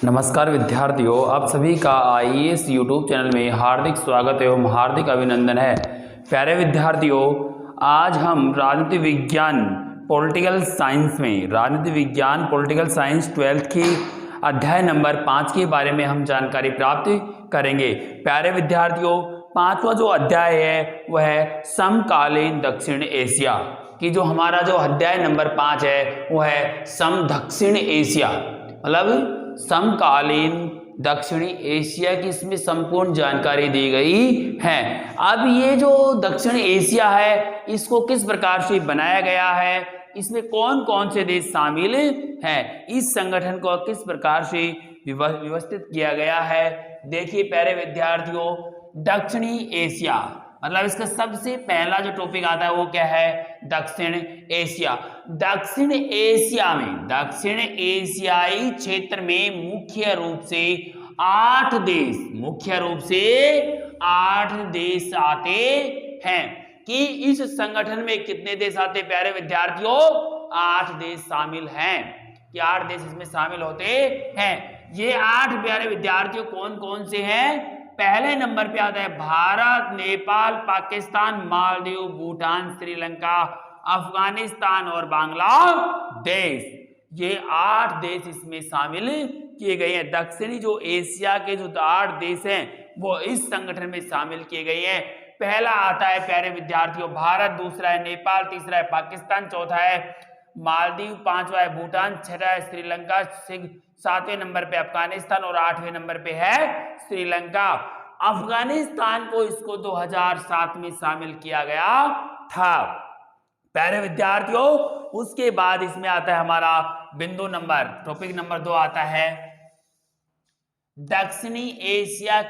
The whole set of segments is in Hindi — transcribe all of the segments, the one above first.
नमस्कार विद्यार्थियों, आप सभी का आईएएस यूट्यूब चैनल में हार्दिक स्वागत एवं हार्दिक अभिनंदन है। प्यारे विद्यार्थियों, आज हम राजनीति विज्ञान पॉलिटिकल साइंस 12th की अध्याय नंबर 5 के बारे में हम जानकारी प्राप्त करेंगे। प्यारे विद्यार्थियों, पांचवा जो अध्याय है वह है समकालीन दक्षिण एशिया की। जो हमारा जो अध्याय नंबर 5 है वह है सम दक्षिण एशिया, मतलब समकालीन दक्षिणी एशिया की इसमें संपूर्ण जानकारी दी गई है। अब ये जो दक्षिण एशिया है इसको किस प्रकार से बनाया गया है, इसमें कौन कौन से देश शामिल हैं, इस संगठन को किस प्रकार से व्यवस्थित किया गया है। देखिए प्यारे विद्यार्थियों, दक्षिणी एशिया मतलब इसका सबसे पहला जो टॉपिक आता है वो क्या है, दक्षिण एशिया। दक्षिण एशियाई क्षेत्र में मुख्य रूप से 8 देश आते हैं। कि इस संगठन में कितने देश आते हैं प्यारे विद्यार्थियों, 8 देश शामिल हैं। कि 8 देश इसमें शामिल होते हैं। ये 8 प्यारे विद्यार्थियों कौन कौन से हैं। पहले नंबर पे आता है भारत, नेपाल, पाकिस्तान, मालदीव, भूटान, श्रीलंका, अफगानिस्तान और बांग्लादेश। ये 8 देश इसमें शामिल किए गए हैं। दक्षिणी जो एशिया के जो 8 देश हैं वो इस संगठन में शामिल किए गए हैं। पहला आता है प्यारे विद्यार्थियों भारत, दूसरा है नेपाल, तीसरा है पाकिस्तान, चौथा है मालदीव, पांचवा है भूटान, छठा है श्रीलंका, 7वें नंबर पे अफगानिस्तान और 8वें नंबर पे है श्रीलंका। अफगानिस्तान को इसको 2007 में शामिल किया गया था प्यारे विद्यार्थियों। उसके बाद इसमें आता है हमारा बिंदु नंबर, टॉपिक नंबर 2 आता है दक्षिणी एशिया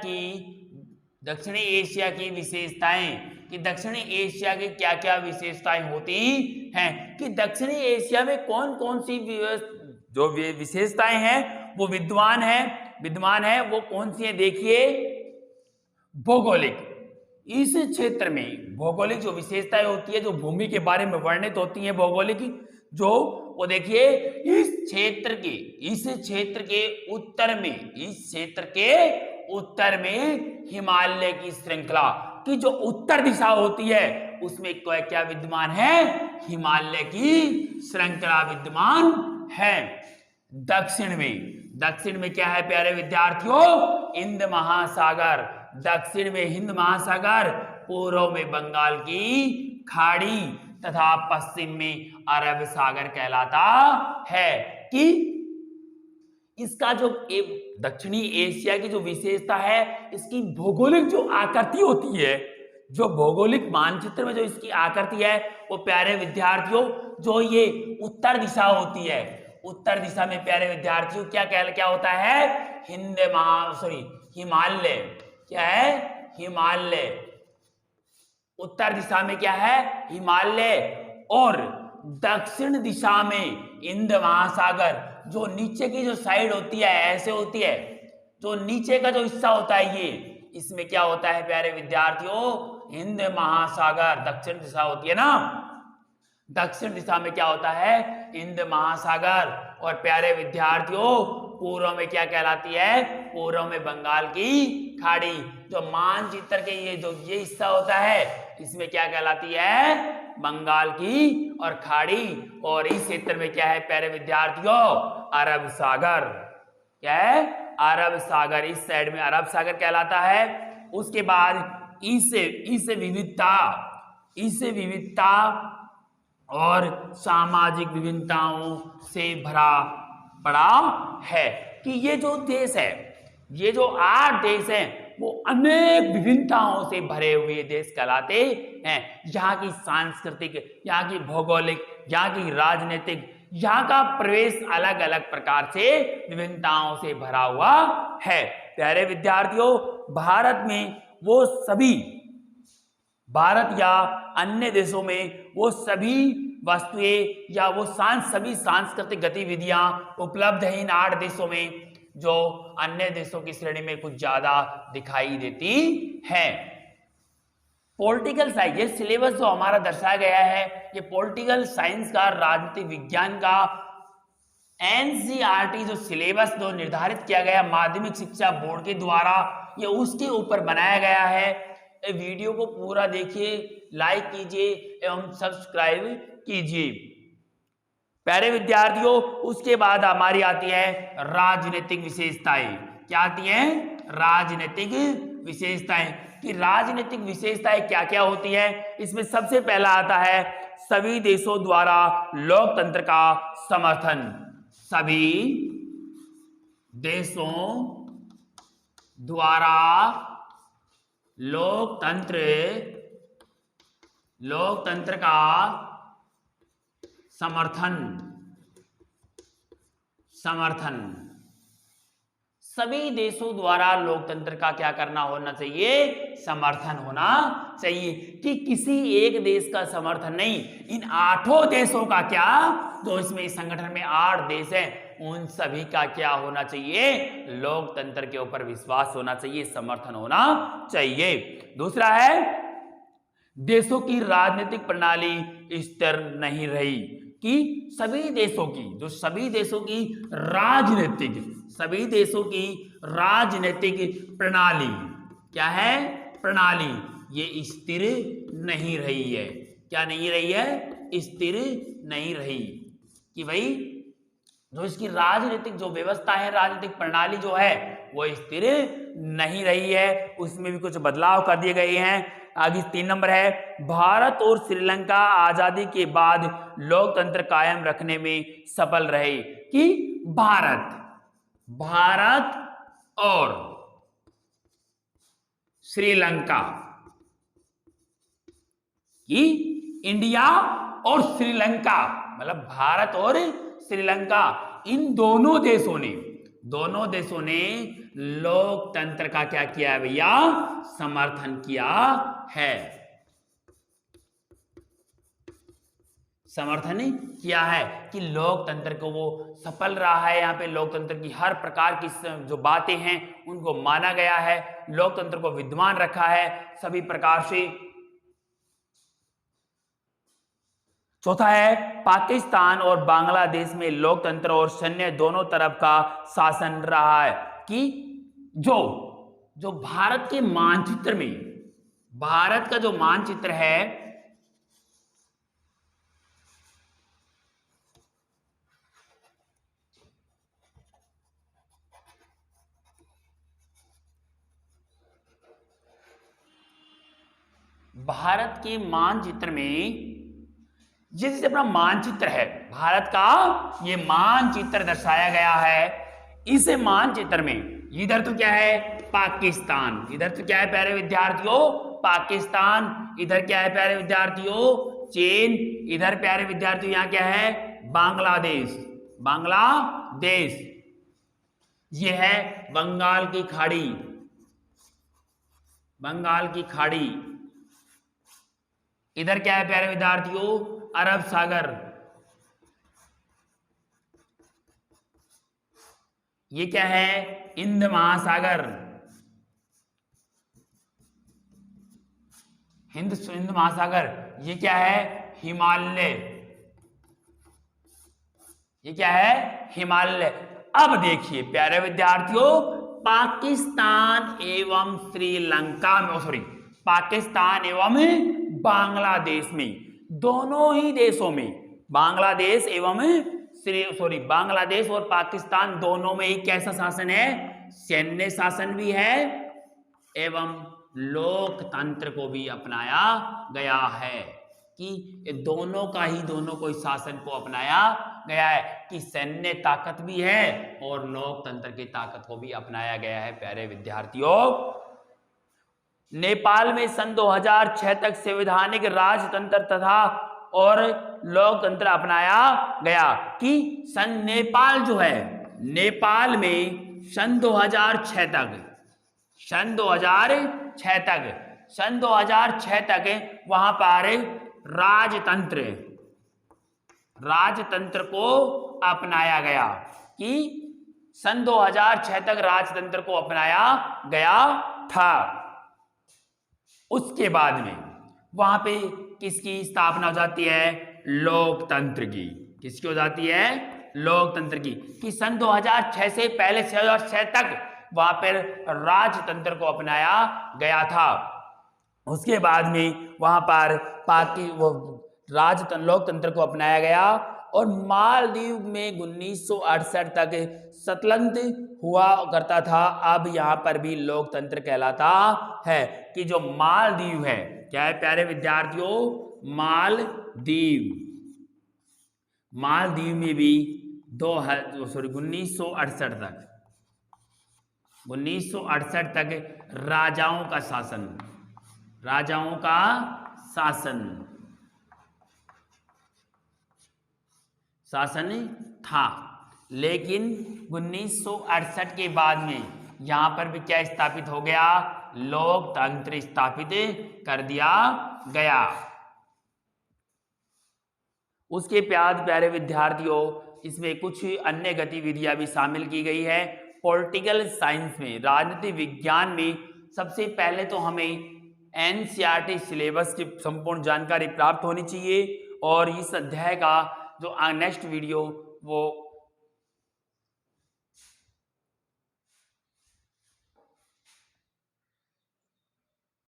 की विशेषताएं। कि दक्षिणी एशिया की क्या क्या विशेषताएं होती हैं। कि दक्षिणी एशिया में कौन कौन सी जो विशेषताएं हैं वो विद्यमान है वो कौन सी है। देखिए भौगोलिक, इस क्षेत्र में भौगोलिक जो विशेषताएं होती है, जो भूमि के बारे में वर्णित होती है भौगोलिक, जो वो देखिए इस क्षेत्र के उत्तर में हिमालय की श्रृंखला की जो उत्तर दिशा होती है उसमें क्या विद्यमान है, हिमालय की श्रृंखला विद्यमान है। दक्षिण में क्या है प्यारे विद्यार्थियों, हिंद महासागर। दक्षिण में हिंद महासागर, पूर्व में बंगाल की खाड़ी तथा पश्चिम में अरब सागर कहलाता है। कि इसका जो दक्षिणी एशिया की जो विशेषता है, इसकी भौगोलिक जो आकृति होती है, जो भौगोलिक मानचित्र में जो इसकी आकृति है वो प्यारे विद्यार्थियों जो ये उत्तर दिशा होती है, उत्तर दिशा में प्यारे विद्यार्थियों क्या होता है, हिमालय। क्या है, हिमालय। उत्तर दिशा में क्या है, हिमालय। और दक्षिण दिशा में हिंद महासागर। जो नीचे की जो साइड होती है ऐसे होती है, जो नीचे का जो हिस्सा होता है ये, इसमें क्या होता है प्यारे विद्यार्थियों, हिंद महासागर। दक्षिण दिशा होती है ना, दक्षिण दिशा में क्या होता है, हिंद महासागर। और प्यारे विद्यार्थियों पूर्व में क्या कहलाती है, पूर्व में बंगाल की खाड़ी। जो मानचित्र के ये हिस्सा होता है इसमें क्या कहलाती है, बंगाल की और खाड़ी। और इस क्षेत्र में क्या है प्यारे विद्यार्थियों, अरब सागर। क्या है, अरब सागर। इस साइड में अरब सागर कहलाता है। उसके बाद इस विविधता और सामाजिक विभिन्नताओं से भरा पड़ा है। कि ये जो देश है, ये जो 8 देश हैं वो अनेक विभिन्नताओं से भरे हुए देश कहलाते हैं। यहाँ की सांस्कृतिक, यहाँ की भौगोलिक, यहाँ की राजनीतिक, यहाँ का प्रवेश अलग अलग प्रकार से विभिन्नताओं से भरा हुआ है। प्यारे विद्यार्थियों भारत या अन्य देशों में वो सभी वस्तुएं या वो सभी सांस्कृतिक गतिविधियां उपलब्ध है इन 8 देशों में, जो अन्य देशों की श्रेणी में कुछ ज्यादा दिखाई देती है। पॉलिटिकल साइंस, ये सिलेबस जो हमारा दर्शाया गया है, ये पॉलिटिकल साइंस का, राजनीतिक विज्ञान का एनसीईआरटी जो सिलेबस जो निर्धारित किया गया माध्यमिक शिक्षा बोर्ड के द्वारा, ये उसके ऊपर बनाया गया है। वीडियो को पूरा देखिए, लाइक कीजिए एवं सब्सक्राइब कीजिए। प्यारे विद्यार्थियों, उसके बाद हमारी आती है राजनीतिक विशेषताएं। क्या आती हैं? राजनीतिक विशेषताएं। कि राजनीतिक विशेषताएं क्या क्या होती है, इसमें सबसे पहला आता है सभी देशों द्वारा लोकतंत्र का समर्थन। सभी देशों द्वारा लोकतंत्र का समर्थन। सभी देशों द्वारा लोकतंत्र का क्या करना होना चाहिए? समर्थन होना चाहिए। कि किसी एक देश का समर्थन नहीं, इन 8 देशों का, क्या जो इसमें इस संगठन में 8 देश हैं, उन सभी का क्या होना चाहिए? लोकतंत्र के ऊपर विश्वास होना चाहिए, समर्थन होना चाहिए। दूसरा है देशों की राजनीतिक प्रणाली स्थिर नहीं रही। कि सभी देशों की राजनीतिक प्रणाली क्या है? प्रणाली ये स्थिर नहीं रही है। क्या नहीं रही है? स्थिर नहीं रही। कि भाई जो इसकी राजनीतिक जो व्यवस्था है, राजनीतिक प्रणाली जो है वो स्थिर नहीं रही है, उसमें भी कुछ बदलाव कर दिए गए हैं। आगे 3 नंबर है भारत और श्रीलंका आजादी के बाद लोकतंत्र कायम रखने में सफल रहे। कि भारत और श्रीलंका, कि इंडिया और श्रीलंका, मतलब भारत और श्रीलंका, इन दोनों देशों ने लोकतंत्र का क्या किया है भैया? समर्थन किया है। समर्थन किया है कि लोकतंत्र को वो सफल रहा है। यहाँ पे लोकतंत्र की हर प्रकार की जो बातें हैं उनको माना गया है, लोकतंत्र को विद्यमान रखा है सभी प्रकार से। चौथा है पाकिस्तान और बांग्लादेश में लोकतंत्र और सैन्य दोनों तरफ का शासन रहा है। कि जो भारत के मानचित्र में, भारत का जो मानचित्र है, भारत के मानचित्र में जैसे अपना मानचित्र है भारत का, ये मानचित्र दर्शाया गया है। इस मानचित्र में इधर तो क्या है? पाकिस्तान। इधर तो क्या है प्यारे विद्यार्थियों? पाकिस्तान। इधर क्या है प्यारे विद्यार्थियों? चीन। इधर प्यारे विद्यार्थियों यहाँ क्या है? बांग्लादेश। ये है बंगाल की खाड़ी। इधर क्या है प्यारे विद्यार्थियों? अरब सागर। ये क्या है? हिंद महासागर। हिंद महासागर। ये क्या है? हिमालय। ये क्या है? हिमालय। अब देखिए प्यारे विद्यार्थियों, पाकिस्तान एवं श्रीलंका में, पाकिस्तान एवं बांग्लादेश में, दोनों ही देशों में, बांग्लादेश और पाकिस्तान दोनों में ही कैसा शासन है? सैन्य शासन भी है एवं लोकतंत्र को भी अपनाया गया है। कि दोनों को इस शासन को अपनाया गया है कि सैन्य ताकत भी है और लोकतंत्र की ताकत को भी अपनाया गया है। प्यारे विद्यार्थियों, नेपाल में सन 2006 तक संवैधानिक राजतंत्र तथा और लोकतंत्र अपनाया गया। कि नेपाल जो है, नेपाल में सन 2006 तक वहां पर राजतंत्र को अपनाया गया। कि सन 2006 तक राजतंत्र को अपनाया गया था। उसके बाद में वहां पे किसकी स्थापना हो जाती है? लोकतंत्र की। किसकी हो जाती है? लोकतंत्र की, कि सन 2006 से पहले 2006 तक वहां पर राजतंत्र को अपनाया गया था। उसके बाद में वहां पर लोकतंत्र को अपनाया गया और मालदीव में 1968 तक स्वतंत्र हुआ करता था। अब यहाँ पर भी लोकतंत्र कहलाता है कि जो मालदीव है, क्या है प्यारे विद्यार्थियों, मालदीव में भी 1968 तक राजाओं का शासन था। लेकिन 1968 के बाद में यहां पर भी क्या स्थापित हो गया, लोकतंत्र स्थापित कर दिया गया। उसके बाद प्यारे विद्यार्थियों इसमें कुछ अन्य गतिविधियां भी शामिल की गई है। पॉलिटिकल साइंस में, राजनीति विज्ञान में सबसे पहले तो हमें एनसीईआरटी सिलेबस की संपूर्ण जानकारी प्राप्त होनी चाहिए और इस अध्याय का जो नेक्स्ट वीडियो वो